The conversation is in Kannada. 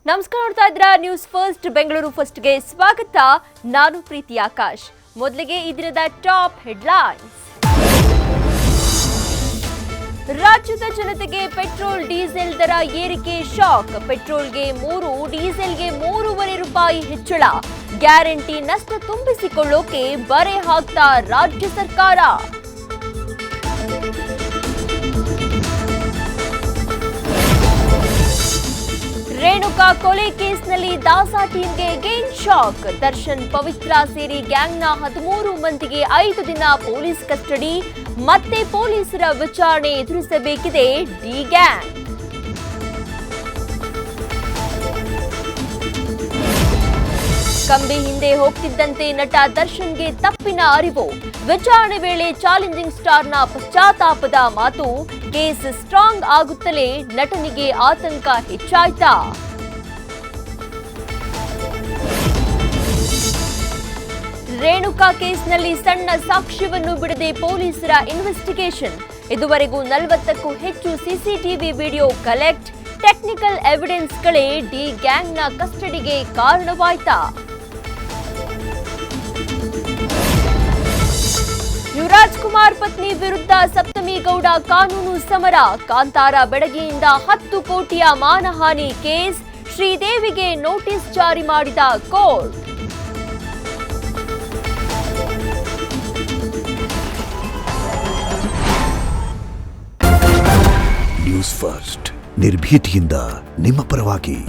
ನಮಸ್ಕಾರ, ನೋಡ್ತಾ ಇದ್ದೀರಾ ನ್ಯೂಸ್ ಫಸ್ಟ್ ಬೆಂಗಳೂರು ಫಸ್ಟ್ಗೆ ಸ್ವಾಗತ. ನಾನು ಪ್ರೀತಿ ಆಕಾಶ್. ಮೊದಲಿಗೆ ಈ ದಿನದ ಟಾಪ್ ಹೆಡ್ಲೈನ್ಸ್. ರಾಜ್ಯದ ಜನತೆಗೆ ಪೆಟ್ರೋಲ್ ಡೀಸೆಲ್ ದರ ಏರಿಕೆ ಶಾಕ್. ಪೆಟ್ರೋಲ್ಗೆ 3, ಡೀಸೆಲ್ಗೆ 3.5 ರೂಪಾಯಿ ಹೆಚ್ಚಳ. ಗ್ಯಾರಂಟಿ ನಷ್ಟ ತುಂಬಿಸಿಕೊಳ್ಳೋಕೆ ಬರೆ ಹಾಕ್ತಾ ರಾಜ್ಯ ಸರ್ಕಾರ. ರೇಣುಕಾ ಕೊಲೆ ಕೇಸ್ನಲ್ಲಿ ದಾಸ ಟೀಮ್ಗೆ ಗೇನ್ ಶಾಕ್. ದರ್ಶನ್, ಪವಿತ್ರ ಸೇರಿ ಗ್ಯಾಂಗ್ನ 13 ಮಂದಿಗೆ 5 ದಿನ ಪೊಲೀಸ್ ಕಸ್ಟಡಿ. ಮತ್ತೆ ಪೊಲೀಸರ ವಿಚಾರಣೆ ಎದುರಿಸಬೇಕಿದೆ ಡಿ ಗ್ಯಾಂಗ್. ಕಂಬಿ ಹಿಂದೆ ಹೋಗ್ತಿದ್ದಂತೆ ನಟ ದರ್ಶನ್ಗೆ ತಪ್ಪಿನ ಅರಿವು. ವಿಚಾರಣೆ ವೇಳೆ ಚಾಲೆಂಜಿಂಗ್ ಸ್ಟಾರ್ನ ಪಶ್ಚಾತ್ತಾಪದ ಮಾತು. ಕೇಸ್ ಸ್ಟ್ರಾಂಗ್ ಆಗುತ್ತಲೇ ನಟನಿಗೆ ಆತಂಕ ಹೆಚ್ಚಾಯ್ತಾ? ರೇಣುಕಾ ಕೇಸ್ನಲ್ಲಿ ಸಣ್ಣ ಸಾಕ್ಷ್ಯವನ್ನು ಬಿಡದೆ ಪೊಲೀಸರ ಇನ್ವೆಸ್ಟಿಗೇಷನ್. ಇದುವರೆಗೂ 40ಕ್ಕೂ ಹೆಚ್ಚು ಸಿಸಿಟಿವಿ ವಿಡಿಯೋ ಕಲೆಕ್ಟ್. ಟೆಕ್ನಿಕಲ್ ಎವಿಡೆನ್ಸ್ಗಳೇ ಡಿ ಗ್ಯಾಂಗ್ನ ಕಸ್ಟಡಿಗೆ ಕಾರಣವಾಯ್ತಾ? ಯುವರಾಜ್ ಕುಮಾರ್ ಪತ್ನಿ ವಿರುದ್ಧ ಸಪ್ತಮಿ ಗೌಡ ಕಾನೂನು ಸಮರ. ಕಾಂತಾರ ಬೆಡಗಿಯಿಂದ 10 ಕೋಟಿಯ ಮಾನಹಾನಿ ಕೇಸ್. ಶ್ರೀದೇವಿಗೆ ನೋಟಿಸ್ ಜಾರಿ ಮಾಡಿದ ಕೋರ್ಟ್. ನ್ಯೂಸ್ ಫಸ್ಟ್ ನಿರ್ಭೀತಿಯಿಂದ ನಿಮ್ಮ ಪರವಾಗಿ.